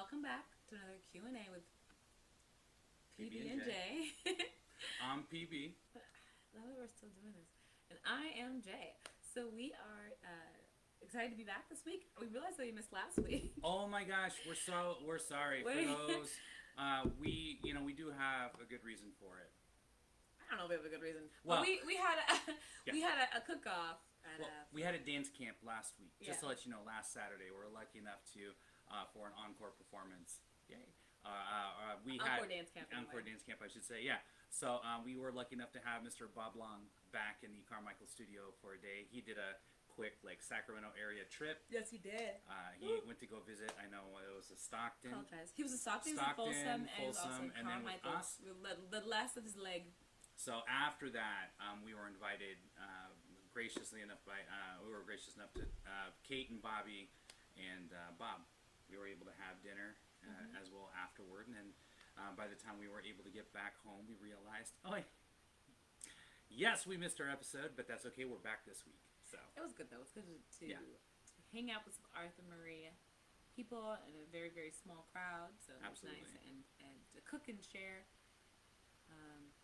welcome back to another Q&A with PB&J. PB&J. I'm PB. Now that we're still doing this. And I am Jay. So we are excited to be back this week. We realized that we missed last week. Oh my gosh, we're sorry for those. We do have a good reason for it. I don't know if we have a good reason. Well, but we had yeah. we had a cook-off. We had a dance camp last week. Just to Yeah. let you know, last Saturday we were lucky enough to for an encore performance. Yay! We Encore had dance camp. encore dance camp, I should say. Yeah. So we were lucky enough to have Mr. Bob Long back in the Carmichael studio for a day. He did a quick Sacramento area trip. Yes, he did. He went to go visit. I know it was a Stockton. Apologize. He was a Stockton, Folsom, and also and then with Carmichael. us. The last of his leg. So after that, we were invited graciously enough by we were gracious enough to Kate and Bobby and Bob. We were able to have dinner as well afterward, and then by the time we were able to get back home, we realized, yes, we missed our episode, but that's okay. We're back this week. So It was good though. It was good to hang out with some Arthur Marie people in a very, very small crowd. So it was nice and to cook and share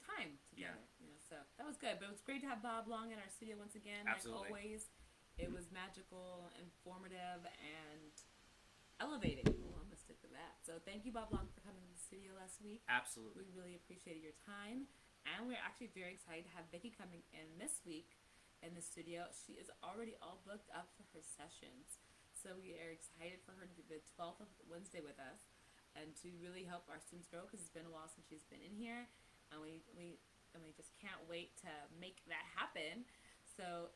time together. Yeah. So that was good. But it was great to have Bob Long in our studio once again. Absolutely. Like always, it was magical, informative, and elevating. Well, I'm gonna stick to that. So thank you, Bob Long, for coming to the studio last week. absolutely. We really appreciated your time, and we're actually very excited to have Vicky coming in this week in the studio. She is already all booked up for her sessions, so we are excited for her to be the 12th of Wednesday with us, and to really help our students grow, because it's been a while since she's been in here, and we just can't wait to make that happen. So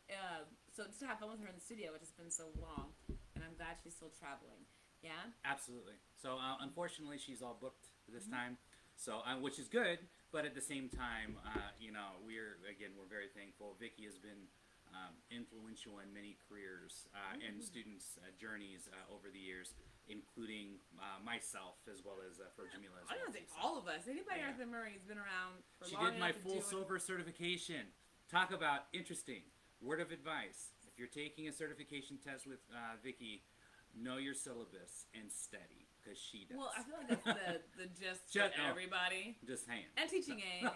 just to have fun with her in the studio, which has been so long, and I'm glad she's still traveling. Yeah. Absolutely. So unfortunately, she's all booked this time. So which is good, but at the same time, we're very thankful. Vicky has been influential in many careers and students' journeys over the years, including myself as well as for Jamila as I well. don't think all of us. Anybody Yeah. Arthur Murray has been around for She long did my enough to full do it. silver certification. Talk about interesting. Word of advice: if you're taking a certification test with Vicky, know your syllabus and study, because she does. Well, I feel like that's the gist for Just- everybody. Just saying. And teaching aids.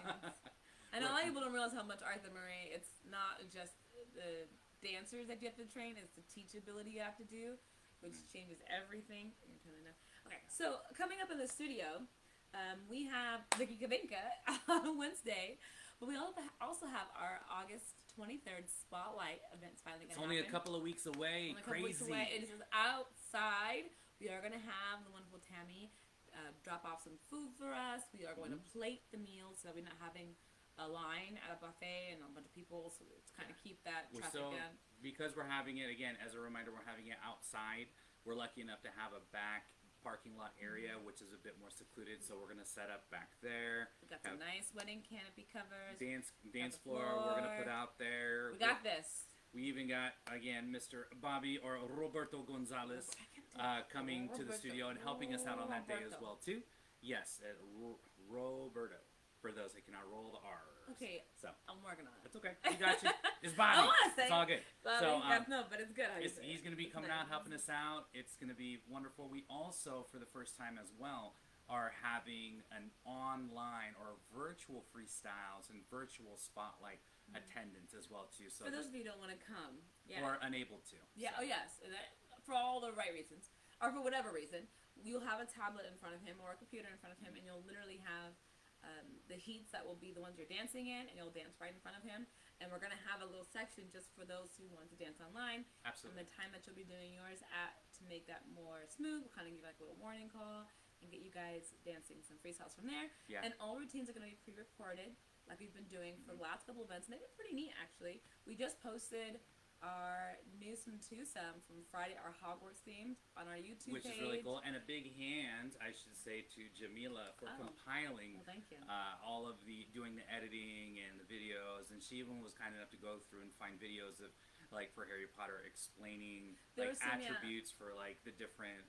And a lot of people don't realize how much Arthur Murray, it's not just the dancers that you have to train, it's the teachability you have to do, which changes everything. You're telling them. Okay, so coming up in the studio, we have Vicky Kavinka on Wednesday, but we also have our August 23rd Spotlight events finally going It's to only happen. a couple of weeks away. Only a couple weeks Crazy. away. It is outside. We are going to have the wonderful Tammy drop off some food for us. We are going to plate the meals so that we're not having a line at a buffet and a bunch of people. So it's kind of keep that We're traffic so down. because we're having it again as a reminder. We're having it outside. We're lucky enough to have a back parking lot area, which is a bit more secluded. So we're gonna set up back there. We got some nice wedding canopy covers. Dance the floor. We're gonna floor. put out there. We got this. We even got again Mr. Bobby or Roberto Gonzalez coming to the studio and helping us out on that day as well too. Yes, Roberto. For those that cannot roll the R. Okay, So I'm working on it. that's okay. We got you. It's Bobby. I want to say It's all good. Bobby, So no, but it's good. How you say he's it. going to be It's coming nice. out, helping us out. It's going to be wonderful. We also, for the first time as well, are having an online or virtual freestyles and virtual spotlight attendance as well too. So For those of you who don't want to come, or unable to. Yeah. So. Oh, yes. And for all the right reasons, or for whatever reason, you'll have a tablet in front of him or a computer in front of him, and you'll literally have the heats that will be the ones you're dancing in, and you'll dance right in front of him. And we're gonna have a little section just for those who want to dance online. Absolutely. And the time that you'll be doing yours at to make that more smooth, we'll kind of give like a little warning call and get you guys dancing some freestyles from there. Yeah. And all routines are gonna be pre-recorded, like we've been doing for the last couple events, and they've been pretty neat actually. We just posted our Newsome Twosome from Friday, our Hogwarts themed, on our YouTube Which page. is really cool. And a big hand, I should say, to Jamila for compiling Well, thank you. all of doing the editing and the videos. And she even was kind enough to go through and find videos of, for Harry Potter, explaining There were some, attributes for the different,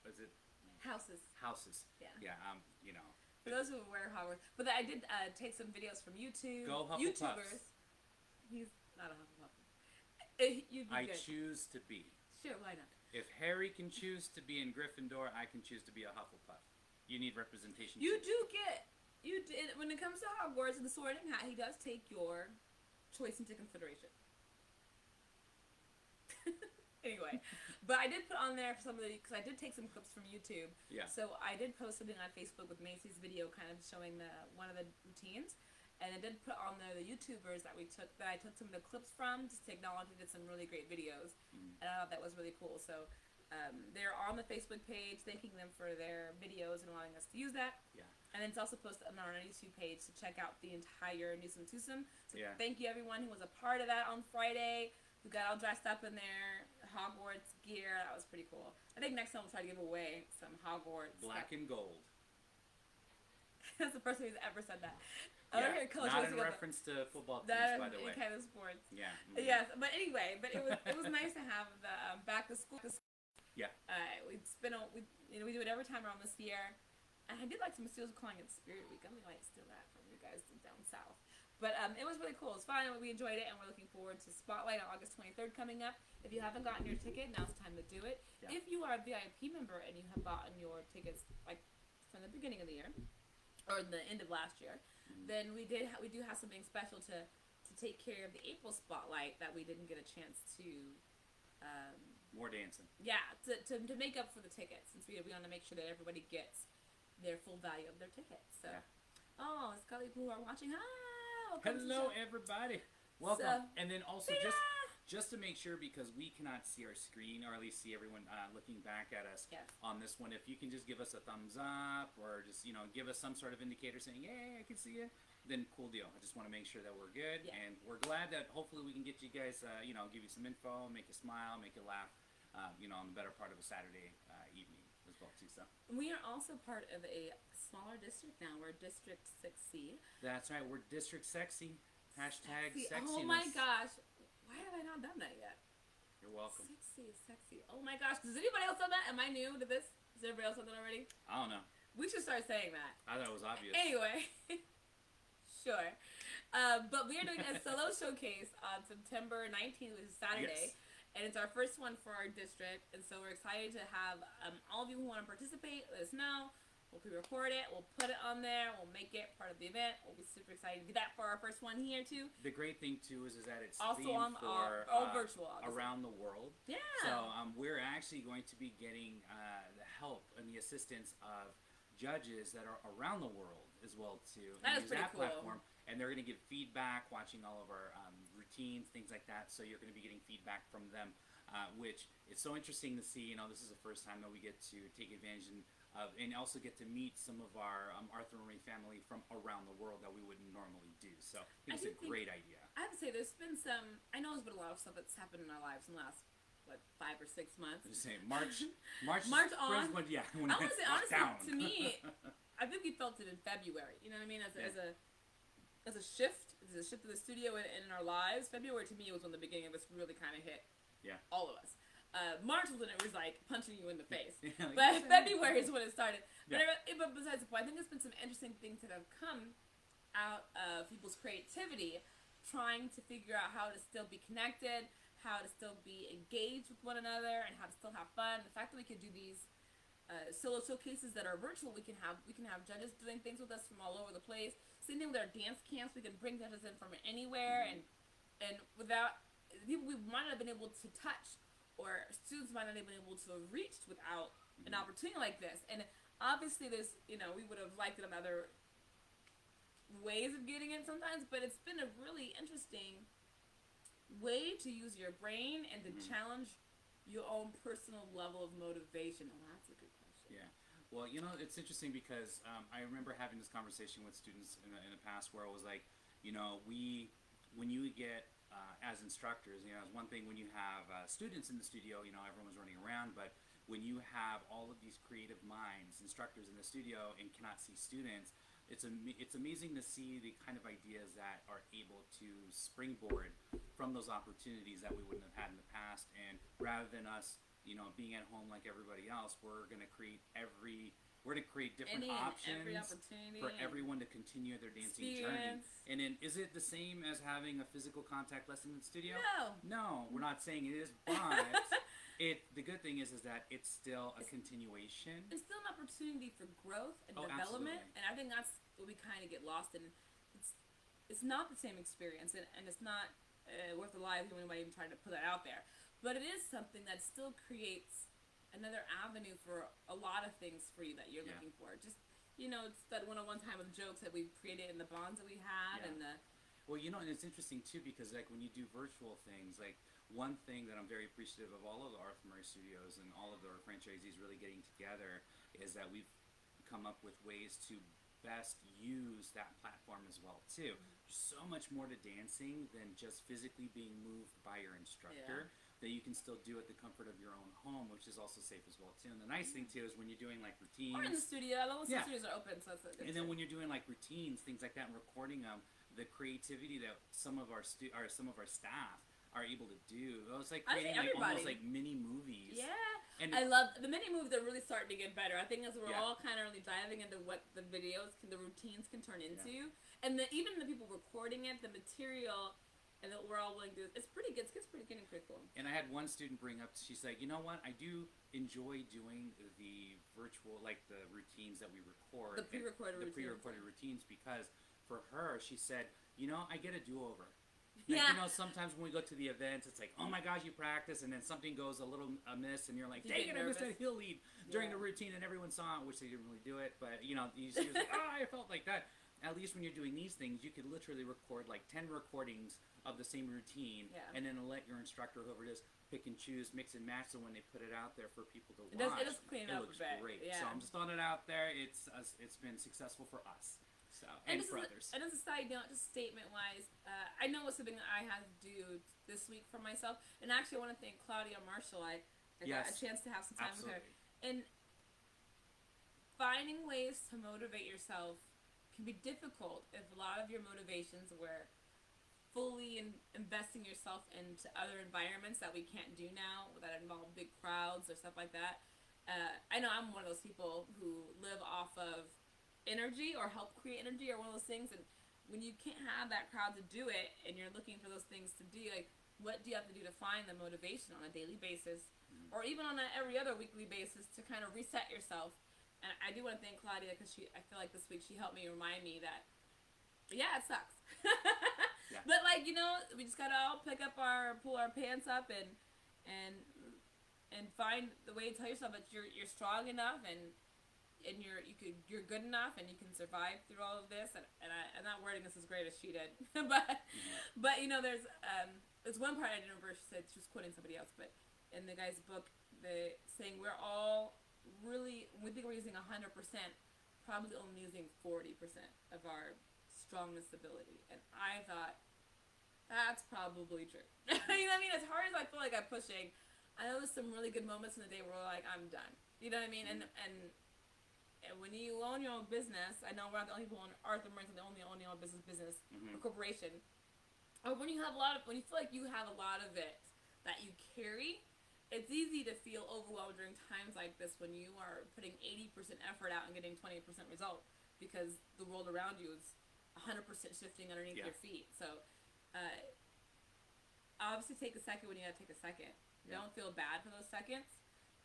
was it? Houses. Houses. Yeah. Yeah, For those who wear Hogwarts. But I did take some videos from YouTube. Go Hufflepuffs. YouTubers. He's not a Hufflepuff. You'd be I good. choose to be. Sure, why not? If Harry can choose to be in Gryffindor, I can choose to be a Hufflepuff. You need representation. You do get when it comes to Hogwarts and the Sorting Hat, he does take your choice into consideration. Anyway, but I did put on there some of the, because I did take some clips from YouTube. Yeah. So I did post something on Facebook with Macy's video, kind of showing one of the routines, and I did put on there the YouTubers that I took some of the clips from, just to acknowledge they did some really great videos, and I thought that was really cool. So they're on the Facebook page, thanking them for their videos and allowing us to use that. Yeah. And then it's also posted on our YouTube page to check out the entire Newsome Twosome. So Yeah. thank you everyone who was a part of that on Friday. We got all dressed up in their Hogwarts gear. That was pretty cool. I think next time we'll try to give away some Hogwarts Black stuff. and gold. That's the first time who's ever said that. Yeah. Coach Not in reference to football teams, that by the way. kind of sports. Yeah. Yes, but anyway, it was nice to have the back to school. Yeah. We do it every time around this year, and I did like some students calling it Spirit Week. I'm gonna steal that from you guys down south. But it was really cool. It was fun. We enjoyed it, and we're looking forward to Spotlight on August 23rd coming up. If you haven't gotten your ticket, now's the time to do it. Yeah. If you are a VIP member and you have gotten your tickets like from the beginning of the year or the end of last year, then we do have something special to take care of the April Spotlight that we didn't get a chance to. More dancing. Yeah, to make up for the tickets, since we want to make sure that everybody gets their full value of their tickets. So, oh, it's Scully who are watching. Hi. Hello, everybody. Welcome. And then also just to make sure, because we cannot see our screen, or at least see everyone looking back at us on this one, if you can just give us a thumbs up, or just give us some sort of indicator saying, "Hey, I can see you," then cool deal. I just want to make sure that we're good, and we're glad that hopefully we can get you guys, give you some info, make you smile, make you laugh, on the better part of a Saturday evening as well too. So we are also part of a smaller district now. We're District 6C. That's right. We're District Sexy. Hashtag sexiness. Oh my gosh. Why have I not done that yet? You're welcome. Sexy. Oh my gosh. Does anybody else know that? Am I new to this? Does everybody else know that already? I don't know. We should start saying that. I thought it was obvious. Anyway. Sure. But we are doing a solo showcase on September 19th, which is Saturday. Yes. And it's our first one for our district. And so we're excited to have all of you who want to participate, let us know. We'll pre-record it. We'll put it on there. We'll make it part of the event. We'll be super excited to do that for our first one here, too. The great thing, too, is that it's also themed on for virtual, obviously. Around the world. Yeah. So we're actually going to be getting the help and the assistance of judges that are around the world as well, too. That is use pretty that cool. platform. And they're going to give feedback, watching all of our routines, things like that. So you're going to be getting feedback from them, which is so interesting to see. This is the first time that we get to take advantage of, and also get to meet some of our Arthur and Marie family from around the world that we wouldn't normally do. So I think it's a great idea. I have to say, there's been I know there's been a lot of stuff that's happened in our lives in the last, 5 or 6 months. Just saying, March on. When I want to say, honestly, down. to me, I think we felt it in February. You know what I mean? As a shift, of the studio and in our lives. February to me was when the beginning of this really kind of hit. Yeah. All of us. March was when it was like punching you in the face. Yeah, but February is when it started. Yeah. But besides the point, I think there's been some interesting things that have come out of people's creativity, trying to figure out how to still be connected, how to still be engaged with one another, and how to still have fun. The fact that we could do these solo showcases that are virtual, we can have judges doing things with us from all over the place. Same thing with our dance camps. We can bring judges in from anywhere, and without people we might not have been able to touch, or students might not have been able to have reached without an opportunity like this. And obviously, there's we would have liked it on other ways of getting it sometimes, but it's been a really interesting way to use your brain and to challenge your own personal level of motivation. Oh, that's a good question. Yeah. Well, it's interesting because I remember having this conversation with students in the past where it was like, when you get as instructors, it's one thing when you have students in the studio, everyone's running around, but when you have all of these creative minds, instructors in the studio, and cannot see students, it's amazing to see the kind of ideas that are able to springboard from those opportunities that we wouldn't have had in the past. And rather than us, being at home like everybody else, we're going to create different options for everyone to continue their dancing journey. And then, is it the same as having a physical contact lesson in the studio? No, we're not saying it is, but The good thing is that it's still a continuation. It's still an opportunity for growth and Oh, development, absolutely. and I think that's what we kind of get lost in. It's it's not the same experience, and it's not worth the life of anybody even trying to put that out there. But it is something that still creates another avenue for a lot of things for you that you're Yeah. looking for. Just it's that one-on-one time of jokes that we've created and the bonds that we have, Yeah. and the Well, and it's interesting too because like when you do virtual things, like one thing that I'm very appreciative of all of the Arthur Murray Studios and all of our franchisees really getting together is that we've come up with ways to best use that platform as well too. There's so much more to dancing than just physically being moved by your instructor that you can still do at the comfort of your own home, which is also safe as well too. And the nice thing too is when you're doing like or in the routines, studio. I love when yeah, studios are open, so that's good and then too. when you're doing like routines, things like that, and recording them, the creativity that some of our some of our staff are able to do, it's like I think creating like almost everybody. like mini movies. Yeah, And I love the mini movies. Are really starting to get better. I think as we're yeah, all kind of really diving into what the videos, the routines can turn yeah. into, and even the people recording it, the material, and that we're all willing to. It's pretty good. It's pretty getting pretty cool. And I had one student bring up, she's like, you know what, I do enjoy doing the virtual, like the routines that we record, The pre-recorded the routines. pre-recorded routines, because for her, she said, I get a do-over. Like, Yeah. Sometimes when we go to the events, it's like, oh my gosh, you practice, and then something goes a little amiss, and you're like, You dang get it, I missed nervous. that heel lead during Yeah. the routine, and everyone saw it, which they didn't really do it, but, she was like, oh, I felt like that. At least when you're doing these things, you could literally record like 10 recordings of the same routine, Yeah. and then let your instructor, whoever it is, pick and choose, mix and match, so when they put it out there for people to watch, It does clean it up looks a bit. great. Yeah. So I'm just throwing it out there. It's been successful for us. So, and for others. And as a side note, just statement wise, I know it's something that I had to do this week for myself. And actually, I want to thank Claudia Marshall. I got a chance to have some time absolutely. with her. And finding ways to motivate yourself can be difficult if a lot of your motivations were fully investing yourself into other environments that we can't do now that involve big crowds or stuff like that. I know I'm one of those people who live off of energy or help create energy or one of those things, and when you can't have that crowd to do it and you're looking for those things to do, like what do you have to do to find the motivation on a daily basis or even on a every other weekly basis to kind of reset yourself. And I do want to thank Claudia because I feel like this week she helped me remind me that yeah, it sucks. Yeah. But like we just gotta all pull our pants up and find the way to tell yourself that you're strong enough and you're good enough and you can survive through all of this. And I'm not wording this as great as she did, but there's one part I didn't remember. She said she was quoting somebody else, but in the guy's book, the saying we're all really, we think we're using 100%, probably only using 40% of our strongness ability. And I thought that's probably true. You know what I mean? As hard as I feel like I'm pushing, I know there's some really good moments in the day where we're like, I'm done. You know what I mean? And when you own your own business, I know we're not the only people on Arthur Murray's the only owning your own business or corporation. Or when you feel like you have a lot of it that you carry, it's easy to feel overwhelmed during times like this when you are putting 80% effort out and getting 20% result because the world around you is 100% shifting underneath your feet. So, obviously take a second when you gotta take a second. Yeah. Don't feel bad for those seconds,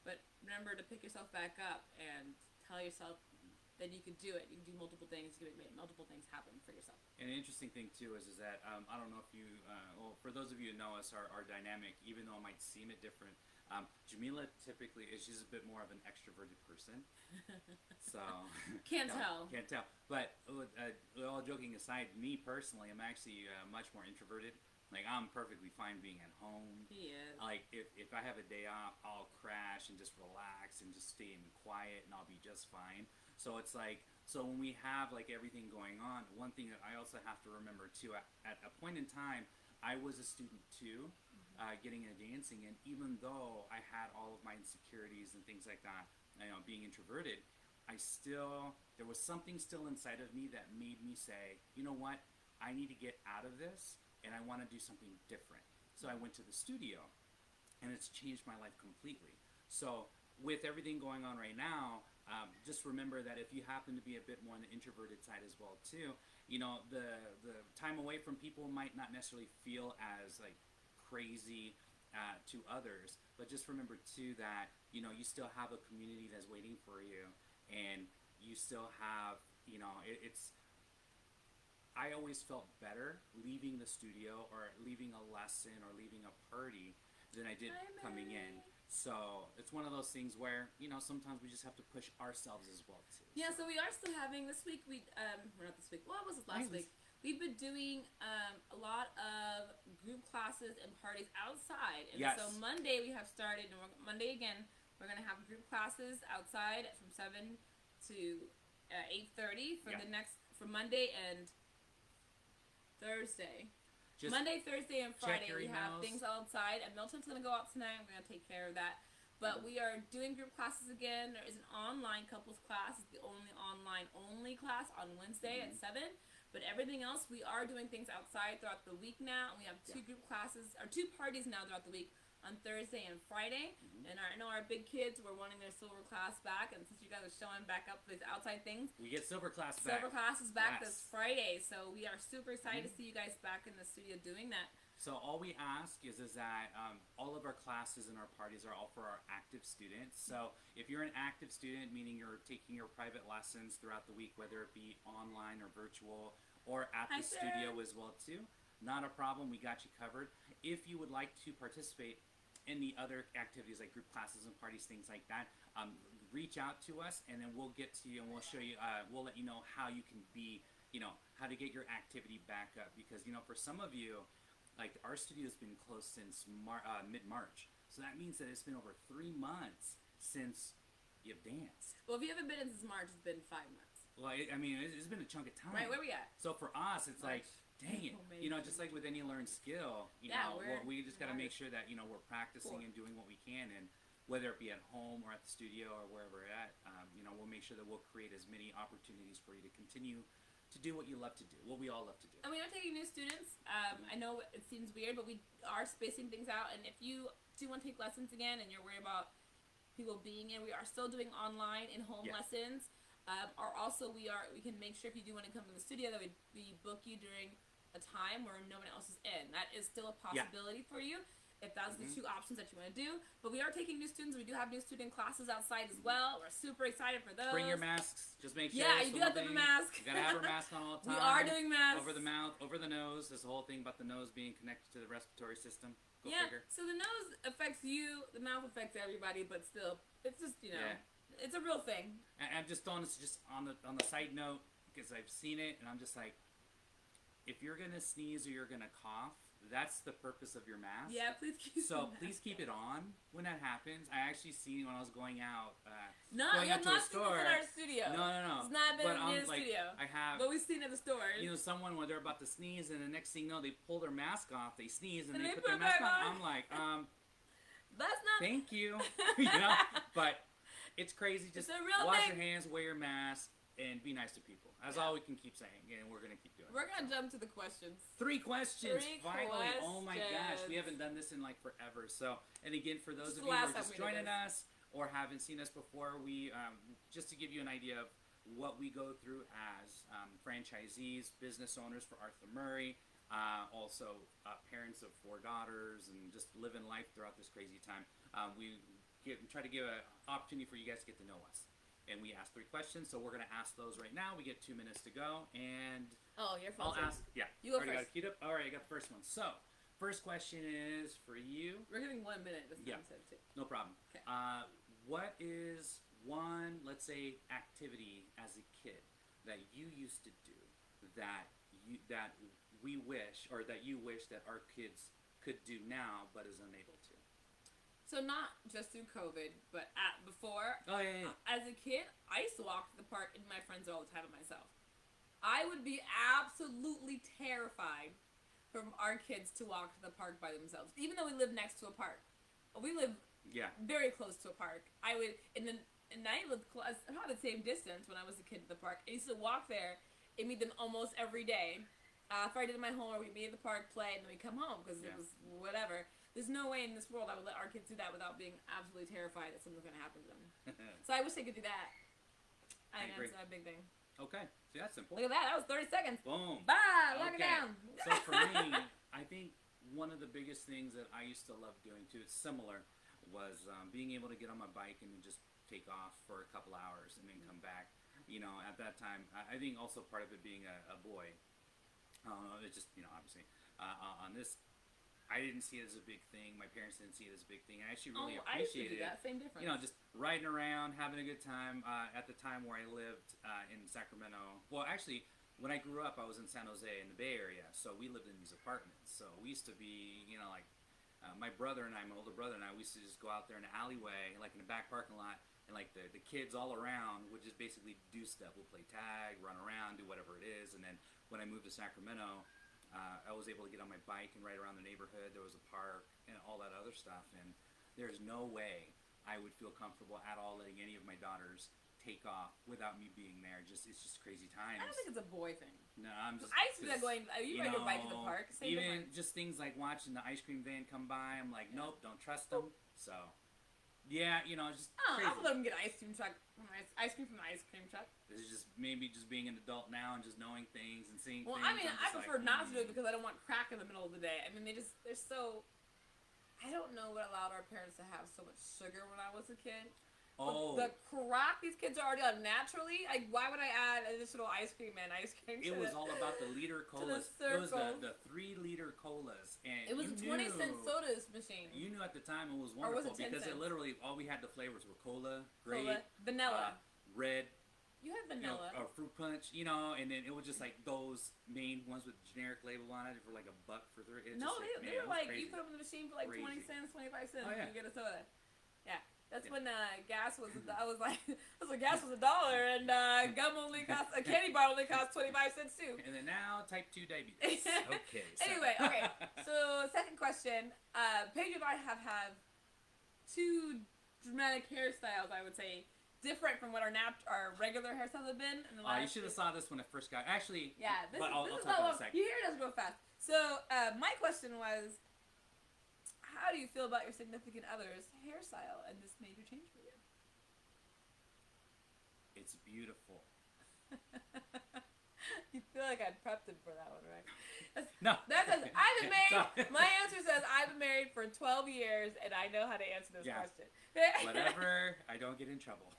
but remember to pick yourself back up and tell yourself that you can do it. You can do multiple things. You can make multiple things happen for yourself. And an interesting thing too is that I don't know if you, for those of you who know us, our dynamic, even though it might seem it different, Jamila typically she's a bit more of an extroverted person, so Can't tell. Can't tell. But all joking aside, me personally, I'm actually much more introverted. Like I'm perfectly fine being at home. He is. Like if I have a day off, I'll crash and just relax and just stay in quiet, and I'll be just fine. So it's like, so when we have like everything going on, one thing that I also have to remember too, at a point in time, I was a student too, getting into dancing, and even though I had all of my insecurities and things like that, being introverted, there was something still inside of me that made me say, you know what, I need to get out of this, and I want to do something different. So I went to the studio, and it's changed my life completely. So with everything going on right now, just remember that if you happen to be a bit more on the introverted side as well too, the time away from people might not necessarily feel as like crazy to others. But just remember too that you still have a community that's waiting for you, and you still have it's. I always felt better leaving the studio or leaving a lesson or leaving a party than I did coming in. So it's one of those things where sometimes we just have to push ourselves as well too. Yeah, so we are still having this week. We're not this week. What was it last week? We've been doing a lot of group classes and parties outside. And yes. So Monday we have started, and Monday again we're gonna have group classes outside from 7 to 8:30 for for Monday and Thursday. Just Monday, Thursday, and Friday we have things outside. And Milton's gonna go out tonight. We're gonna take care of that. But we are doing group classes again. There is an online couples class. It's the only online class on Wednesday at 7. But everything else, we are doing things outside throughout the week now. And we have 2 group classes, or 2 parties now throughout the week on Thursday and Friday. And I know our big kids were wanting their silver class back. And since you guys are showing back up these outside things, we get silver class back. Silver class is back this Friday. So we are super excited to see you guys back in the studio doing that. So all we ask is that all of our classes and our parties are all for our active students. So if you're an active student, meaning you're taking your private lessons throughout the week, whether it be online or virtual or at the studio as well too, not a problem. We got you covered. If you would like to participate in the other activities like group classes and parties, things like that, reach out to us and then we'll get to you and we'll show you, we'll let you know how you can be, how to get your activity back up. Because, for some of you, like our studio's been closed since mid-March. So that means that it's been over 3 months since you've danced. Well, if you haven't been in since March, it's been 5 months. Well, it's been a chunk of time. Right, where we at? So for us, it's March. Like, dang it. Just like with any learned skill, we just got to make sure that, we're practicing and doing what we can. And whether it be at home or at the studio or wherever we're at, we'll make sure that we'll create as many opportunities for you to continue to do what you love to do, what we all love to do. And we are taking new students. I know it seems weird, but we are spacing things out. And if you do want to take lessons again and you're worried about people being in, we are still doing online and home lessons. Or also we can make sure if you do want to come to the studio that we book you during a time where no one else is in. That is still a possibility for you. If that's the 2 options that you want to do. But we are taking new students. We do have new student classes outside as well. We're super excited for those. Bring your masks. Just make sure. Yeah, you do have to have a mask. You gotta have a mask on all the time. We are doing masks. Over the mouth, over the nose. There's a whole thing about the nose being connected to the respiratory system. Go figure. So the nose affects you. The mouth affects everybody. But still, it's just, it's a real thing. I'm just throwing this just on the side note because I've seen it and I'm just like, if you're gonna sneeze or you're gonna cough, that's the purpose of your mask. Yeah, please keep please keep it on when that happens. I actually seen when I was going out. You have not seen this in our studio. No. It's not been in the studio. I have. But we've seen it in the stores. Someone when they're about to sneeze, and the next thing you know, they pull their mask off, they sneeze, and they put their mask on. I'm like, that's not. Thank you. But it's crazy. Just wash your hands, wear your mask, and be nice to people. That's all we can keep saying, and we're going to keep doing it. We're going to jump to the questions. 3 questions, finally. Oh my gosh, we haven't done this in like forever. So, and again, for those of you who are just joining us or haven't seen us before, we, just to give you an idea of what we go through as franchisees, business owners for Arthur Murray, also parents of 4 daughters, and just living life throughout this crazy time. We try to give an opportunity for you guys to get to know us. And we ask 3 questions, so we're going to ask those right now. We get 2 minutes to go, and you're first. I'll ask. Yeah, you go already first. Got it queued up. All right, I got the first one. So, first question is for you. We're giving 1 minute this time instead of 2. No problem. Okay. What is one, let's say, activity as a kid that you used to do that we wish, or that you wish that our kids could do now but is unable to? So not just through COVID, but before. Oh, yeah. As a kid, I used to walk to the park and my friends all the time by myself. I would be absolutely terrified for our kids to walk to the park by themselves, even though we live next to a park. We live very close to a park. I would, and I lived about the same distance when I was a kid at the park. I used to walk there and meet them almost every day. If I did my homework, we'd meet at the park, play, and then we'd come home because it was whatever. There's no way in this world I would let our kids do that without being absolutely terrified that something's going to happen to them. So I wish they could do that. I think that's a big thing. Okay. See, that's simple. Look at that. That was 30 seconds. Boom. Bye. Lock it down. So for me, I think one of the biggest things that I used to love doing too, it's similar, was being able to get on my bike and just take off for a couple hours and then come back. You know, at that time, I think also part of it being a boy, it's just, you know, obviously, on this, I didn't see it as a big thing. My parents didn't see it as a big thing. I actually really appreciated it. Same difference. You know, just riding around, having a good time. At the time where I lived in Sacramento, well, actually, when I grew up, I was in San Jose in the Bay Area, so we lived in these apartments. So we used to be, you know, like, my brother and I, my older brother and I, we used to just go out there in the alleyway, like in the back parking lot, and like the kids all around would just basically do stuff. We'll play tag, run around, do whatever it is. And then when I moved to Sacramento, I was able to get on my bike and ride around the neighborhood. There was a park and all that other stuff. And there's no way I would feel comfortable at all letting any of my daughters take off without me being there. It's just crazy times. I don't think it's a boy thing. No, I'm just. I used to be going. You ride your bike in the park. Same even difference. just things like watching the ice cream van come by. I'm like, nope, don't trust them. So, yeah, you know, just crazy. I would let them get ice cream truck. Ice cream from the ice cream truck. This is just maybe just being an adult now and just knowing things and seeing Well, things. I mean, I prefer like, not to do it because I don't want crack in the middle of the day. I mean, they're so. I don't know what allowed our parents to have so much sugar when I was a kid. Oh. The crack these kids are already on naturally. Like, why would I add additional ice cream and ice cream? It was all about the liter colas. It was the 3-liter colas, and it was a 20-cent sodas machine. You knew at the time it was wonderful because it literally all we had the flavors were cola, grape, vanilla, red. You had vanilla. Or fruit punch, you know, and then it was just like those main ones with generic label on it for like $1 for 3. They were like, you put them in the machine for like 20 cents, 25 cents, oh, yeah. and you get a soda. Yeah. That's when gas was. I was like, gas was $1, and gum only cost a candy bar only cost 25 cents too. And then now, type 2 diabetes. Okay. Anyway, okay. So second question, Paige and I have had 2 dramatic hairstyles. I would say different from what our regular hairstyles have been. In the last you should have saw this when it first got. Actually, yeah. This I'll is talk about it in a second. You hear it does real fast. So my question was, how do you feel about your significant other's hairstyle and this major change for you? It's beautiful. You feel like I prepped him for that one, right? No. That says, I've been married. My answer says, I've been married for 12 years and I know how to answer this question. Whatever, I don't get in trouble.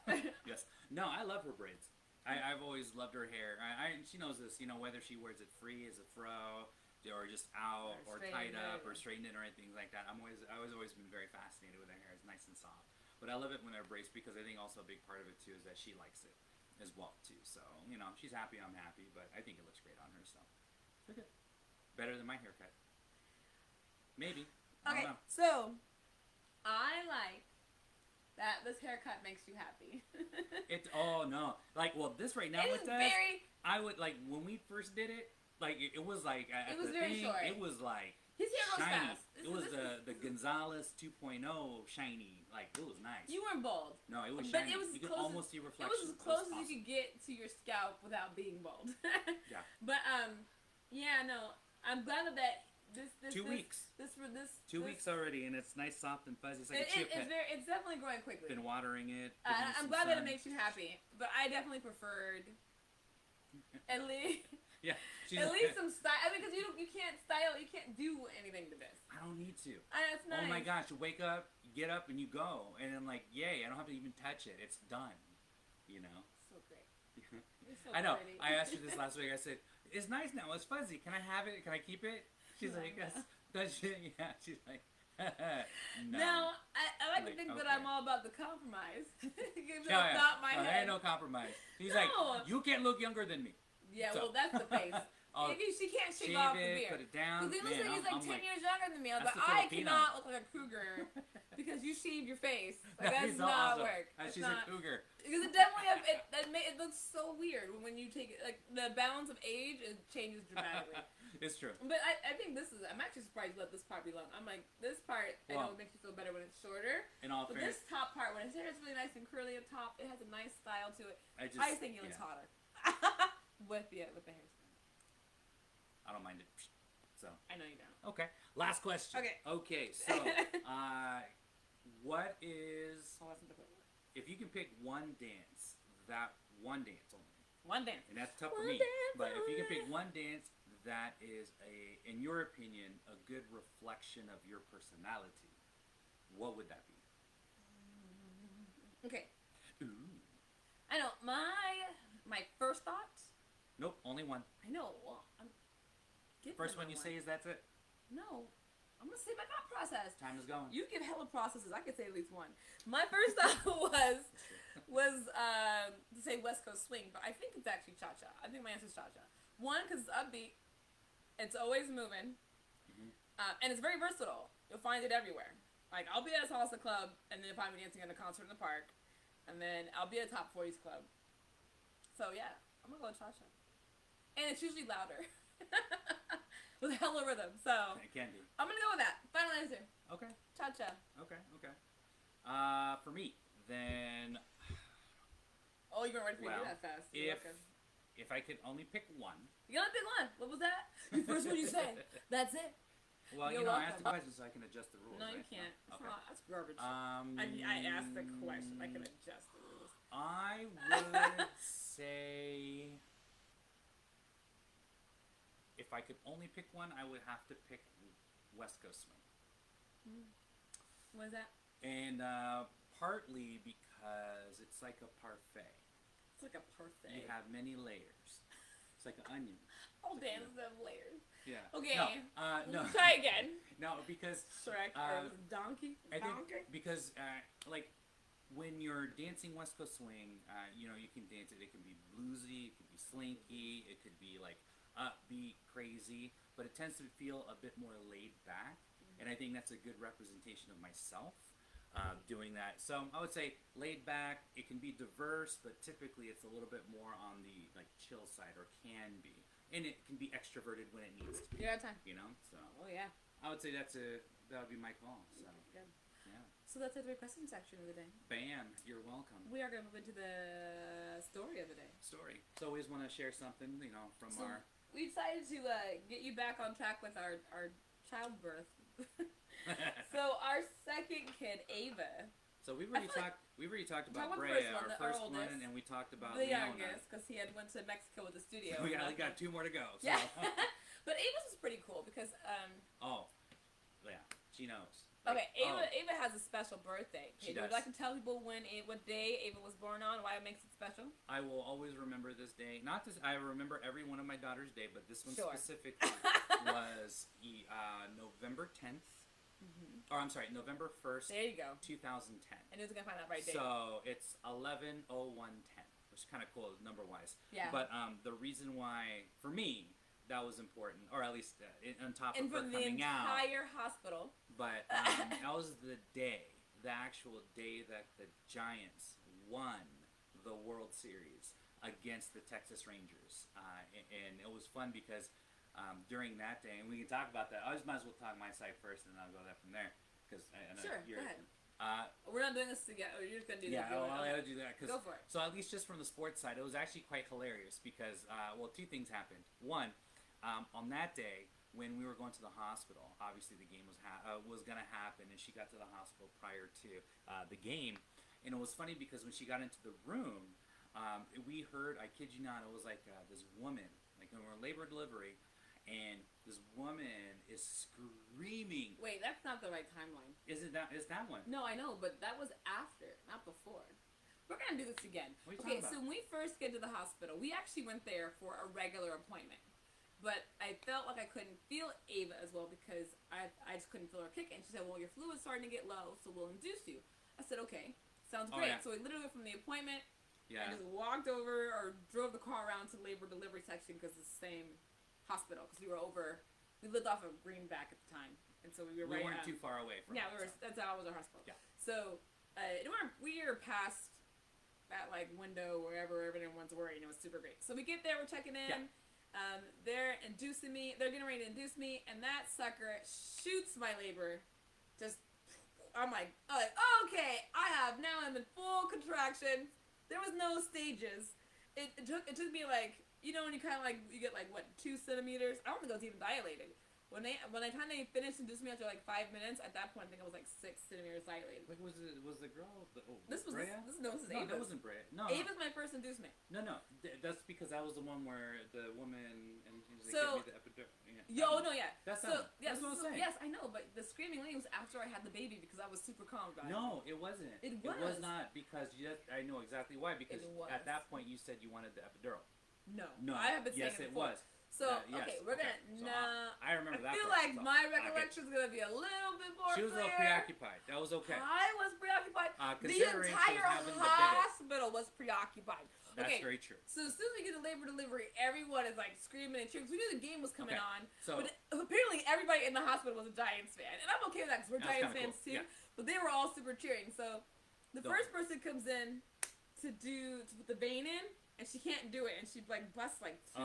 Yes. No, I love her braids. I've always loved her hair. She knows this, you know, whether she wears it free as a fro, or just out, or tied up, or straightened it, or anything like that. I've always been very fascinated with her hair. It's nice and soft. But I love it when they're braced because I think also a big part of it too is that she likes it as well too. So, you know, she's happy, I'm happy, but I think it looks great on her. So, look at better than my haircut. Maybe. Okay, so I like that this haircut makes you happy. Oh no, like this right now it with us. I would like when we first did it. Like it was like it was very short. It was like his hair goes shiny. fast. It was the Gonzalez 2.0 shiny. Like it was nice. You weren't bald. No, it was but shiny. It was you could almost see reflection. It was as close as you could get to your scalp without being bald. Yeah. But yeah, no, I'm glad that this 2 weeks. This 2 weeks already, and it's nice, soft, and fuzzy. It's like a chip. It's definitely growing quickly. Been watering it. I'm glad that it makes you happy, but I definitely preferred at least. Yeah. At least some style. I mean, because you can't style, you can't do anything to this. I don't need to. That's nice. Oh my gosh! You wake up, you get up, and you go, and I'm like, yay! I don't have to even touch it. It's done. You know. So great. So I know. pretty. I asked her this last week. I said, "It's nice now. It's fuzzy. Can I have it? Can I keep it?" She's like, "Yes." Does she? Yeah. She's like, "No." Now, I like to think that I'm all about the compromise. Yeah. Not my head. There ain't no compromise. He's like, "You can't look younger than me." Yeah, well, that's the face. She can't shave off the beard. Put it down. Because he looks like he's like 10 years younger than me. I was like, I Filipino. cannot look like a cougar because you shaved your face. Like, that does not work. She's a cougar. Because it definitely, it looks so weird when you take it, like, the balance of age, it changes dramatically. It's true. But I think I'm actually surprised you let this part be long. I'm like, this part, I know it makes you feel better when it's shorter. But this top part, when his hair is really nice and curly up top, it has a nice style to it. I think he looks hotter. With the hairstyle. I don't mind it. So I know you don't. Okay. Last question. Okay. So, what is? If you can pick one dance, that one dance only. One dance. And that's tough for me. But if you can pick one dance that is in your opinion, a good reflection of your personality, what would that be? Okay. Ooh. I know my first thought. Nope, only one. I know. Well, I'm giving First them one you one. say is that's it. No, I'm gonna say my thought process. Time is going. You give hella processes. I could say at least one. My first thought was to say West Coast swing, but I think it's actually cha cha. I think my answer is cha cha. One, because it's upbeat. It's always moving, and it's very versatile. You'll find it everywhere. Like I'll be at a salsa club, and then you'll find me dancing at a concert in the park, and then I'll be at a top 40s club. So yeah, I'm gonna go cha cha, and it's usually louder. With hella rhythm, so It can be. I'm gonna go with that. Final answer. Okay. Cha cha. Okay. For me, then. Oh, you're ready for me to Well, do that fast. You're welcome. if I could only pick one. You gotta pick one. What was that? The first one you say. That's it. Well, You're I asked the welcome. question so I can adjust the rules. No, you right? can't. No? It's not, that's garbage. I I asked the question. I can adjust the rules. I would say if I could only pick one, I would have to pick West Coast Swing. What is that? And partly because it's like a parfait. It's like a parfait. You have many layers. It's like an onion. All dances have layers. Yeah. Okay. No. Try again. No, because Shrek or donkey. I think Donkey. because like when you're dancing West Coast Swing, you can dance it. It can be bluesy, it could be slinky, it could be like upbeat, crazy, but it tends to feel a bit more laid back, and I think that's a good representation of myself doing that. So I would say laid back. It can be diverse, but typically it's a little bit more on the like chill side, or can be, and it can be extroverted when it needs to be. You're out of time. So Oh yeah. I would say that would be my call. So Good. yeah. So that's the 3 question section of the day. Bam, you're welcome. We are gonna move into the story of the day. Story. So always want to share something, from So our. we decided to get you back on track with our childbirth. So our second kid, Ava, So we've I already feel talked. We've already talked about Talk about the Brea, first one, our our first one, oldest. and we talked about the Leona. youngest, because he had went to Mexico with the studio. We and only got nothing. 2 more to go. So. Yeah. But Ava's was pretty cool because Oh, yeah, she knows. okay, Oh, Ava has a special birthday. She Would you does. like to tell people what day Ava was born on, why it makes it special? I will always remember this day. Not this. I remember every one of my daughter's day, but this one Sure. specifically was November 10th. Or I'm sorry, November 1st, There you go. 2010. And who's gonna find out right day? So it's 11/01/10, which is kind of cool number wise. Yeah. But the reason why for me that was important, or at least on top and of her from the coming out, entire hospital. but that was the actual day that the Giants won the World Series against the Texas Rangers, and it was fun because. During that day, and we can talk about that. I just might as well talk my side first, and then I'll go there from there. Because Sure, go ahead. We're not doing this together. You're just gonna do yeah, this. I'll do that. Go for it. So at least just from the sports side, it was actually quite hilarious because, 2 things happened. One, on that day when we were going to the hospital, obviously the game was gonna happen, and she got to the hospital prior to the game, and it was funny because when she got into the room, we heard, I kid you not, it was like this woman, like when we were in labor and delivery. And this woman is screaming. Wait, that's not the right timeline. Is that one? No, I know, but that was after, not before. We're gonna do this again. What are you Okay, talking so about? when we first get to the hospital, we actually went there for a regular appointment. But I felt like I couldn't feel Ava as well because I just couldn't feel her kick. And she said, well, your fluid's starting to get low, so we'll induce you. I said, okay, sounds great. Yeah. So we literally went from the appointment Yeah. and just walked over or drove the car around to the labor delivery section because it's the same hospital. Because we lived off of Greenback at the time. And so we were We right weren't too far away from yeah, it. that's how was our hospital. Yeah. So we were past that like window wherever everyone's worried. It was super great. So we get there, we're checking in. Yeah. They're inducing me. They're getting ready to induce me, and that sucker shoots my labor. I'm like, okay, I'm in full contraction. There was no stages. It took me like, when you kind of like, you get like, what, 2 centimeters? I don't think it was even dilated. When the time they finished inducing me after like 5 minutes, at that point I think I was like 6 centimeters dilated. Like was the girl? This is Brea? no, this is Ava's. That wasn't Brea. No, Ava's my first inducement. No, that's because that was the one where the woman and she was like, So, give me the epidural. Yeah. That's so, that's what I'm saying. Yes, I know, but the screaming lady was after I had the baby because I was super calm, guys. No, it wasn't. It was. It was not because I know exactly why. Because at that point you said you wanted the epidural. No, I have been saying it before. Yes, it was. So okay, we're gonna. So nah, I remember that. I feel like my recollection is gonna be a little bit more. She was clear. a little preoccupied. That was okay. I was preoccupied. The Considering entire she was having hospital was preoccupied. That's very true. So as soon as we get to labor delivery, everyone is like screaming and cheering. We knew the game was coming on. So, but apparently everybody in the hospital was a Giants fan, and I'm okay with that because we're Giants fans cool. too. Yeah. But they were all super cheering. So the first person comes in to put the vein in. And she can't do it, and she like busts like 3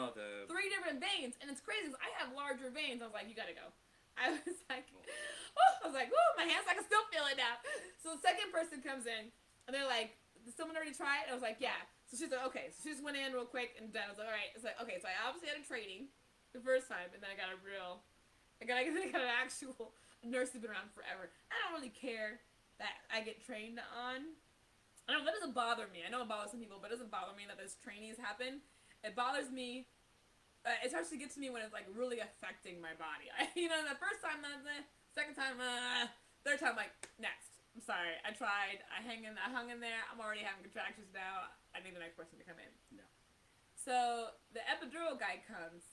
different veins, and it's crazy because I have larger veins. I was like, you gotta go. I was like, my hands, I can still feel it now. So the second person comes in, and they're like, did someone already try it? I was like, yeah. So she's like, okay. So she just went in real quick and done. I was like, all right. It's like, okay. So I obviously had a training the first time, and then I got an actual nurse who's been around forever. I don't really care that I get trained on. I don't know, that doesn't bother me. I know it bothers some people, but it doesn't bother me that those trainees happen. It bothers me. It starts to get to me when it's like really affecting my body. The first time, second time, third time, like, next. I'm sorry. I tried. I hung in there. I'm already having contractions now. I need the next person to come in. No. So the epidural guy comes.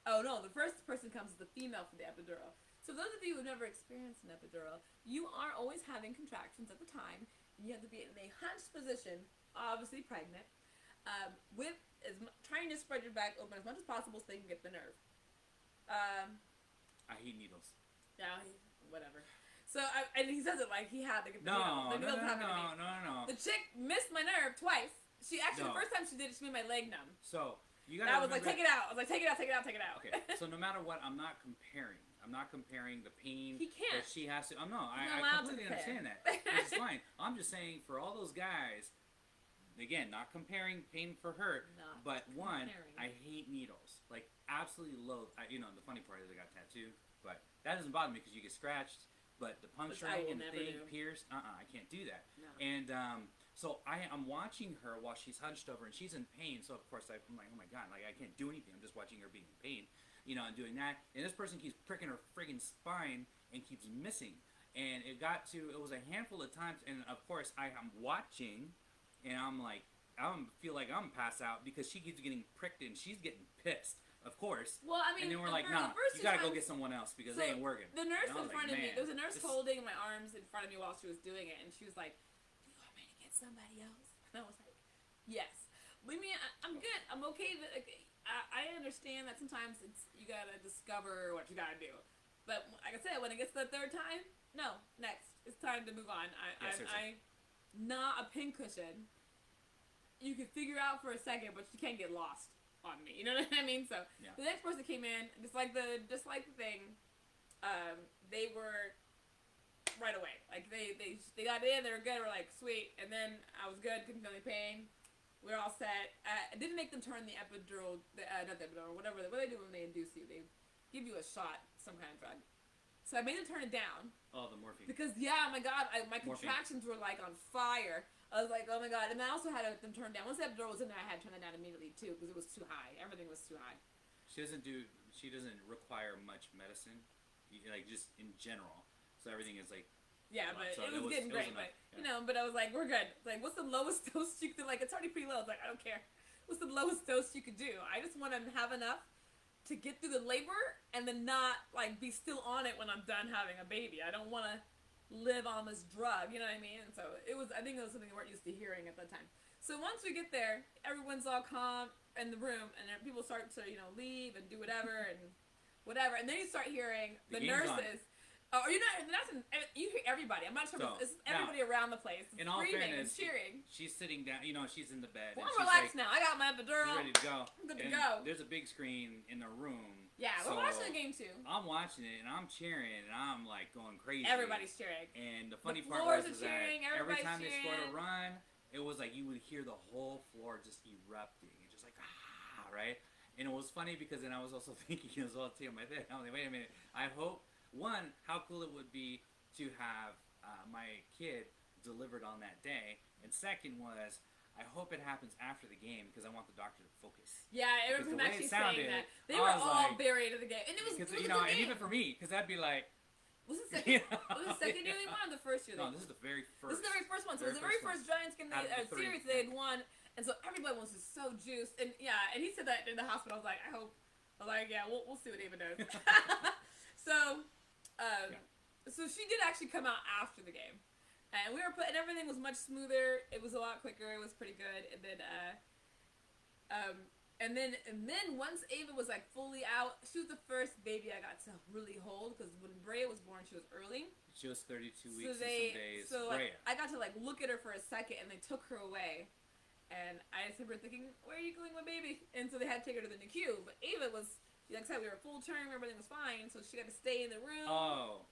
Oh no, the first person comes is the female for the epidural. So those of you who've never experienced an epidural, you are always having contractions at the time. You have to be in a hunched position, obviously pregnant, trying to spread your back open as much as possible so they can get the nerve. I hate needles. Yeah, whatever. So, and he says it like he had to get the needle. No. The chick missed my nerve twice. She actually, the first time she did it, she made my leg numb. So, you gotta I was like, take it out. I was like, take it out. Okay, so no matter what, I'm not comparing the pain that she has to. I completely understand that. Which is fine. I'm just saying for all those guys, again, not comparing pain for her, but one, I hate needles. Like, absolutely loathe. The funny part is I got tattooed, but that doesn't bother me because you get scratched. But the puncturing and the thing pierced, I can't do that. No. And so I'm watching her while she's hunched over and she's in pain. So of course I'm like, oh my god, like I can't do anything. I'm just watching her being in pain. And doing that, and this person keeps pricking her friggin' spine and keeps missing. And it was a handful of times, and of course I'm watching, and I'm like, feel like I'm passed out because she keeps getting pricked and she's getting pissed, of course. Well, I mean, and then we're like, nah, you gotta go get someone else because they ain't working. The nurse in front of me, there was a nurse holding my arms in front of me while she was doing it, and she was like, do you want me to get somebody else? And I was like, yes. I mean, I'm good. I'm okay. I understand that sometimes you gotta discover what you gotta do, but like I said, when it gets to the third time, no, next. It's time to move on. I'm not a pincushion. You can figure out for a second, but you can't get lost on me. You know what I mean? So the next person came in, just like the thing. They were right away. Like they got in, they were good. We're like sweet, and then I was good, couldn't feel any pain. We're all set. I didn't make them turn the epidural, not the epidural, whatever. What they do when they induce you, they give you a shot, some kind of drug. So I made them turn it down. Oh, the morphine. Because, oh my god, my contractions were like on fire. I was like, oh my god. And then I also had them turn down. Once the epidural was in there, I had to turn it down immediately too because it was too high. Everything was too high. She doesn't require much medicine, like just in general. So everything is like. Yeah, but it was getting great. But but I was like, we're good. Like, what's the lowest dose you could? Like, it's already pretty low. I was like, I don't care. What's the lowest dose you could do? I just want to have enough to get through the labor and then not like be still on it when I'm done having a baby. I don't want to live on this drug. You know what I mean? And so it was. I think it was something we weren't used to hearing at that time. So once we get there, everyone's all calm in the room, and then people start to leave and do whatever, and then you start hearing the nurses. Oh, you hear everybody. I'm not sure if it's everybody around the place screaming and cheering. She's sitting down, she's in the bed. Well, I'm relaxed now. I got my epidural. She's ready to go. I'm good to go. There's a big screen in the room. Yeah, we're watching the game too. I'm watching it and I'm cheering and I'm like going crazy. Everybody's cheering. And the funny part was that every time they scored a run, it was like you would hear the whole floor just erupting. It's just like, right? And it was funny because then I was also thinking as well too in my head. I'm like, wait a minute. I hope one, how cool it would be to have my kid delivered on that day, and second was I hope it happens after the game because I want the doctor to focus. Yeah, it was actually saying that they were all very into the game, and it was you know, and even for me, because that'd be like. Was it second? Was it second year they won or the first year? No, this is the very first. This is the very first one. So it was the very first Giants game series they had won, and so everybody was just so juiced. And yeah, and he said that in the hospital. I was like, I hope. I was like, yeah, we'll see what Ava does. So, so she did actually come out after the game, and we were and everything was much smoother. It was a lot quicker. It was pretty good. And then once Ava was like fully out, she was the first baby I got to really hold because when Brea was born, she was early. She was 32 weeks and some days. So like, I got to like look at her for a second, and they took her away, and I just remember thinking, "Where are you going, my baby?" And so they had to take her to the NICU. But Ava was, like I said, we were full term, everything was fine, so she got to stay in the room. Oh,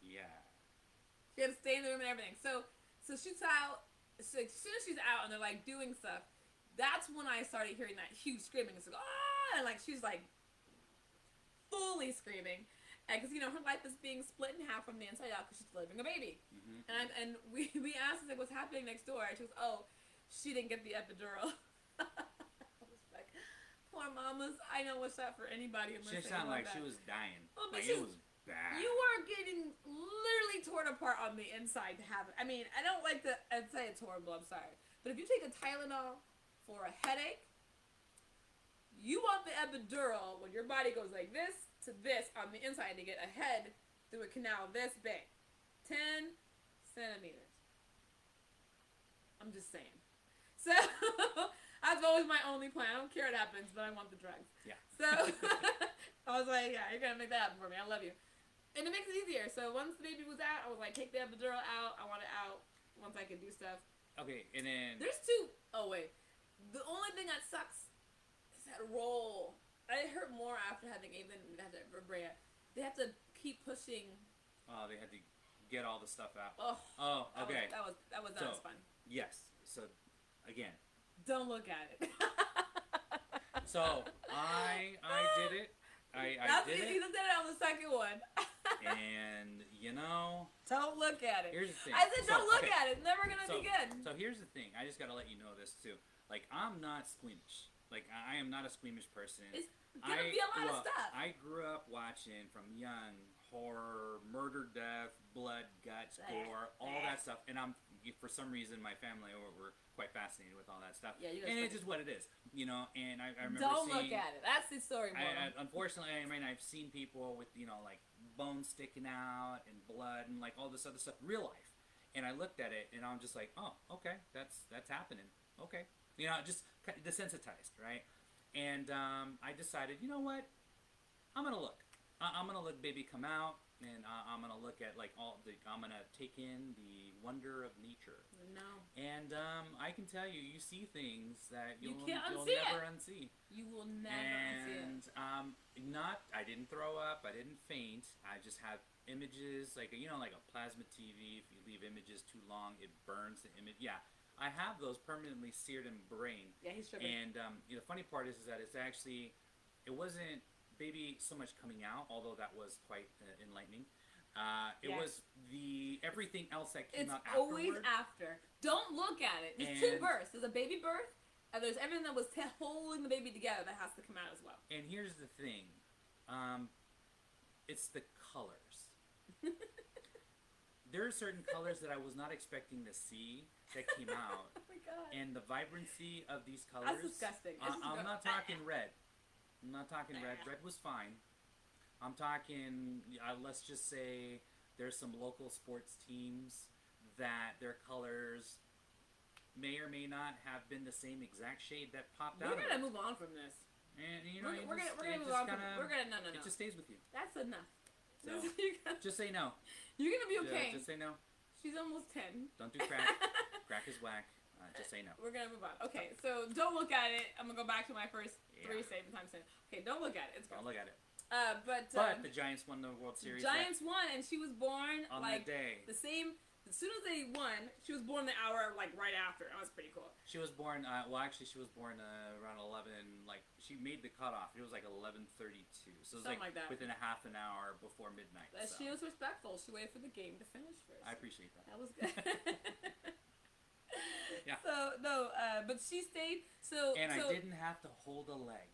yeah. She had to stay in the room and everything. So she's out. So as soon as she's out and they're like doing stuff. That's when I started hearing that huge screaming. It's like, ah! And like, she's like fully screaming. And because, you know, her life is being split in half from the inside out because she's delivering a baby. Mm-hmm. And we asked, like, what's happening next door? And she goes, oh, she didn't get the epidural. I was like, poor mamas. I know what's that for anybody. She sounded like she was dying. Oh, but like, it was bad. You are getting literally torn apart on the inside to have it. I mean, I don't like to say it's horrible. I'm sorry. But if you take a Tylenol for a headache, you want the epidural when your body goes like this to this on the inside to get a head through a canal this big. 10 centimeters. I'm just saying. So, that's always my only plan. I don't care what happens, but I want the drugs. Yeah. So, I was like, yeah, you're going to make that happen for me. I love you. And it makes it easier. So, once the baby was out, I was like, take the epidural out. I want it out once I can do stuff. Okay, and then... There's two... Oh, wait. The only thing that sucks is that roll. I hurt more after having Ava than after Brea. They have to keep pushing. Oh, they had to get all the stuff out. Oh, okay. That was not as fun. Yes. So, again. Don't look at it. So, I did it. I did it. You looked at it on the second one. And, you know... Don't look at it. Here's the thing. I said don't look at it. It's never going to be good. So, here's the thing. I just got to let you know this, too. Like, I'm not squeamish. Like, I am not a squeamish person. It's gonna be a lot of stuff. I grew up watching from young horror, murder, death, blood, guts, gore, all that stuff. And for some reason, my family were quite fascinated with all that stuff. Yeah, and it's just what it is, you know. And I remember don't look at it. That's the story. Unfortunately, I mean, I've seen people with, you know, like bones sticking out and blood and like all this other stuff, real life. And I looked at it and I'm just like, oh, okay, that's happening. Okay. You know, just desensitized, right? And I decided, you know what? I'm going to look. I'm going to let baby come out, and I'm going to look at, like, I'm going to take in the wonder of nature. No. And I can tell you, you see things that you'll never unsee. You will never unsee it. And I didn't throw up. I didn't faint. I just have images, like, you know, like a plasma TV. If you leave images too long, it burns the image. Yeah. I have those permanently seared in my brain. Yeah, he's tripping. And the funny part is that it wasn't baby so much coming out, although that was quite enlightening. It was everything else that came out afterward. It's always after. Don't look at it. There's two births. There's a baby birth, and there's everything that was holding the baby together that has to come out as well. And here's the thing. It's the colors. There are certain colors that I was not expecting to see that came out. Oh my god. And the vibrancy of these colors. That's disgusting. I'm not talking red. I'm not talking red. Red was fine. I'm talking, let's just say there's some local sports teams that their colors may or may not have been the same exact shade that popped out. We're going to move on from this. And, you know, we're gonna move on from it. No. It just stays with you. That's enough. So, just say no. You're going to be okay. Just say no. She's almost 10. Don't do crack. Crack is whack. Just say no. We're going to move on. Okay, so don't look at it. I'm going to go back to my first 3 statement time saying, okay, don't look at it. It's don't look at it. But the Giants won the World Series. Giants won, and she was born on that day. The same as soon as they won, she was born the hour like right after. That was pretty cool. She was born. She was born around 11. Like she made the cutoff. It was like 11:32. So it was Something like that. within a half an hour before midnight. But so. she was respectful. She waited for the game to finish first. I appreciate that. That was good. Yeah. So no, but she stayed. So I didn't have to hold a leg.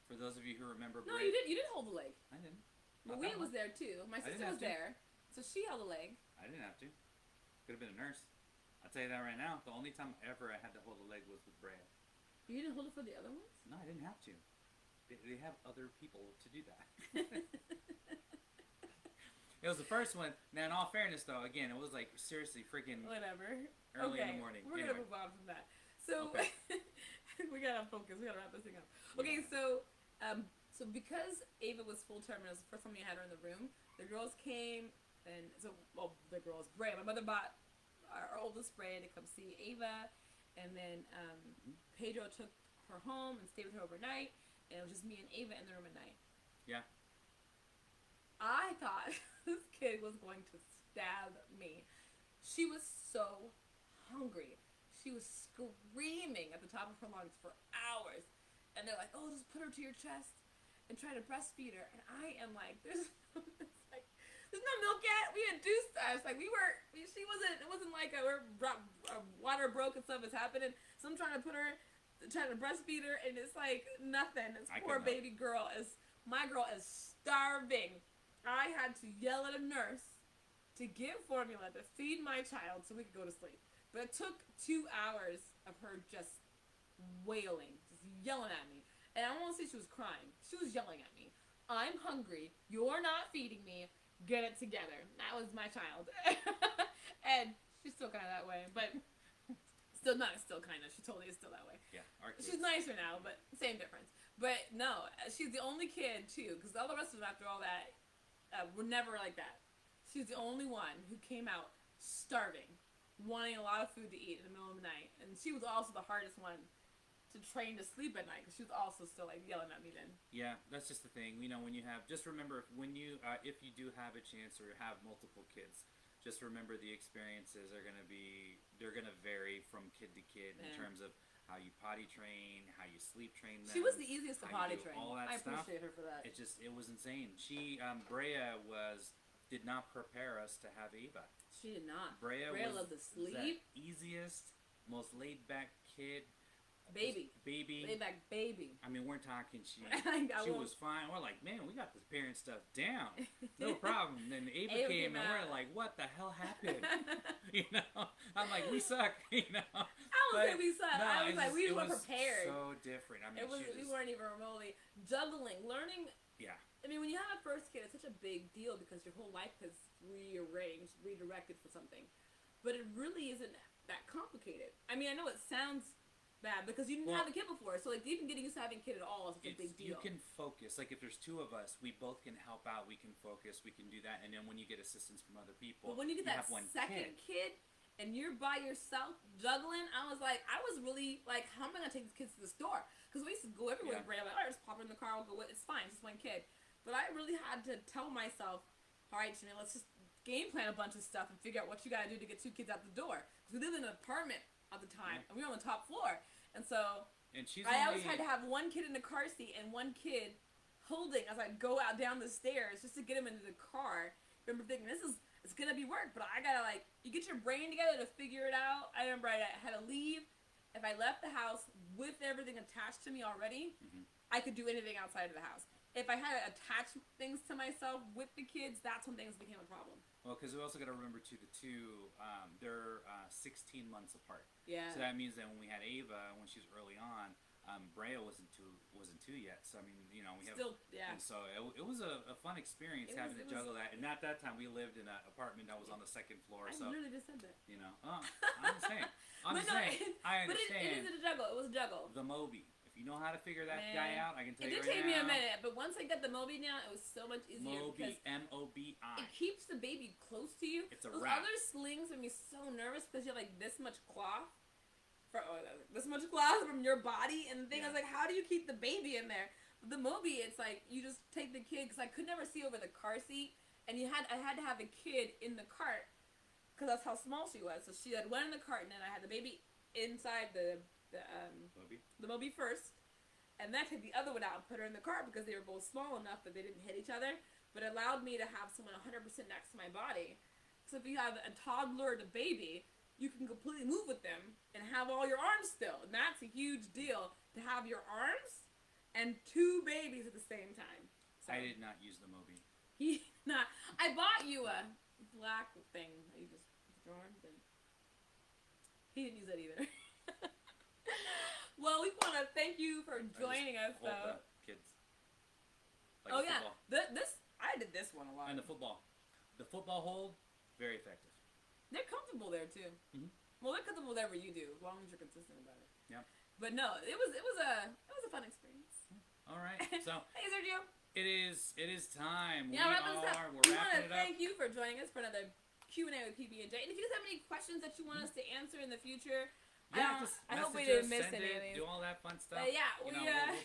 For those of you who remember, no, you did. You didn't hold the leg. I didn't. Maria was there too. My sister was there, so she held the leg. I didn't have to. Could have been a nurse. I'll tell you that right now. The only time ever I had to hold a leg was with Brea. You didn't hold it for the other ones? No, I didn't have to. They have other people to do that. It was the first one. Now, in all fairness, though, again, it was like seriously freaking whatever. Early in the morning. We're gonna move on from that. So we gotta focus. We gotta wrap this thing up. Okay, Yeah. so because Ava was full term and it was the first time we had her in the room, the girls came and the girls, Brea. My mother bought our oldest Brea to come see Ava, and then Pedro took her home and stayed with her overnight, and it was just me and Ava in the room at night. Yeah. I thought this kid was going to stab me. She was so hungry. She was screaming at the top of her lungs for hours. And they're like, oh, just put her to your chest and try to breastfeed her. And I am like, there's no milk yet. We induced us. Like, it wasn't like water broke and stuff is happening. So I'm trying to breastfeed her, and it's like nothing. This poor baby girl my girl is starving. I had to yell at a nurse to give formula to feed my child so we could go to sleep. But it took 2 hours of her just wailing, just yelling at me. And I won't say she was crying. She was yelling at me. I'm hungry. You're not feeding me. Get it together. That was my child. And she's still kind of that way. But still kind of. She totally is still that way. Yeah. She's nicer now, but same difference. But no, she's the only kid, too. Because all the rest of them, after all that, were never like that. She's the only one who came out starving, wanting a lot of food to eat in the middle of the night. And she was also the hardest one to train to sleep at night because she was also still like yelling at me then. Yeah, that's just the thing. When you have, just remember if you do have a chance or have multiple kids, just remember the experiences they're gonna vary from kid to kid in terms of how you potty train, how you sleep train them. She was the easiest to potty train. All that I stuff. appreciate her for that. It was insane. Brea did not prepare us to have Ava. She did not. Brea loved to sleep. The easiest, most laid back kid. Baby. Laid back baby. I mean, we're talking she she was fine. We're like, man, we got this parent stuff down. No problem. Then Ava came and we're like, what the hell happened? I'm like, we suck. I don't say we suck. No, I was like, we weren't prepared. So different. I mean, we weren't even remotely juggling, learning. Yeah. I mean, when you have a first kid, it's such a big deal because your whole life is redirected for something. But it really isn't that complicated. I mean, I know it sounds bad because you didn't have a kid before, so like even getting used to having a kid at all is a big deal. You can focus. Like if there's two of us, we both can help out. We can focus. We can do that. And then when you get assistance from other people, but when you get that second kid and you're by yourself juggling, I was really like, how am I gonna take these kids to the store? Because we used to go everywhere. Yeah. Like, all right, just pop her in the car. We'll go. It's fine. It's just one kid. But I really had to tell myself, all right, Janelle, let's just game plan a bunch of stuff and figure out what you gotta do to get 2 kids out the door. Because we lived in an apartment at the time, and we were on the top floor. And so I always had to have one kid in the car seat and one kid holding as I go out down the stairs just to get him into the car. I remember thinking, it's gonna be work, but I gotta you get your brain together to figure it out. I remember I had to leave. If I left the house with everything attached to me already, I could do anything outside of the house. If I had to attach things to myself with the kids, that's when things became a problem. Well, because we also got to remember too, they're 16 months apart. Yeah. So that means that when we had Ava, when she was early on, Brea wasn't two yet. So I mean, we have still, yeah. And so it was a fun experience having to juggle that. And at that time, we lived in an apartment that was on the 2nd floor. I so literally just said that. I'm just saying. I understand. But it is a juggle. It was a juggle. The Moby. If you know how to figure that guy out, I can tell you right now. It did take me a minute, but once I got the Moby down, it was so much easier. Moby, M-O-B-I. It keeps the baby close to you. It's a Those wrap. other slings make me so nervous because you have this much cloth. This much cloth from your body, and the thing is how do you keep the baby in there? But the Moby, it's like you just take the kid because I could never see over the car seat, and I had to have a kid in the cart because that's how small she was. So she had one in the carton, and I had the baby inside the Moby first, and then I took the other one out and put her in the cart because they were both small enough that they didn't hit each other, but it allowed me to have someone 100% next to my body. So if you have a toddler and a baby, you can completely move with them and have all your arms still, and that's a huge deal to have your arms and two babies at the same time. So, I did not use the Moby. I bought you a black thing that you just put your arms in. He didn't use that either. Well, we want to thank you for joining us, though. The kids. Like yeah, I did this one a lot. And the football hold, very effective. They're comfortable there too. Mm-hmm. Well, they're comfortable whatever you do, as long as you're consistent about it. Yeah. But no, it was a fun experience. All right, so hey Sergio. It is time. Yeah, we're wrapping it up. Thank you for joining us for another Q&A with PB&J. And if you guys have any questions that you want us to answer in the future, yeah, I hope we didn't miss any of these. Do all that fun stuff. Yeah, we'll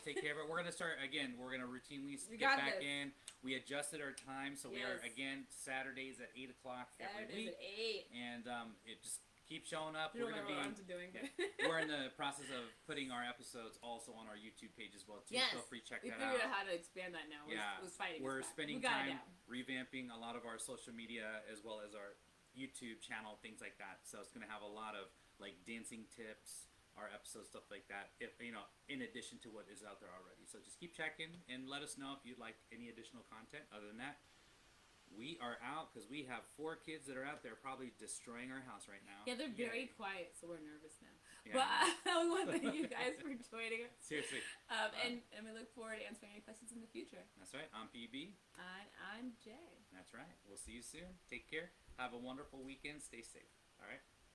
take care of it. We're gonna start again. We're gonna routinely get back in. We adjusted our time, so we are again Saturdays at 8 o'clock every week. At 8. And it just keeps showing up. We're gonna be. We're in the process of putting our episodes also on our YouTube page as well too. Yes. Feel free to check that out. We figured out how to expand that now. We're spending time revamping a lot of our social media as well as our YouTube channel, things like that. So it's gonna have a lot of like dancing tips, our episodes, stuff like that. If in addition to what is out there already. So just keep checking and let us know if you'd like any additional content. Other than that, we are out because we have 4 kids that are out there probably destroying our house right now. Yeah, they're very quiet, so we're nervous now. Yeah. But we want to thank you guys for joining us. Seriously. And we look forward to answering any questions in the future. That's right. I'm PB. And I'm Jay. That's right. We'll see you soon. Take care. Have a wonderful weekend. Stay safe. All right.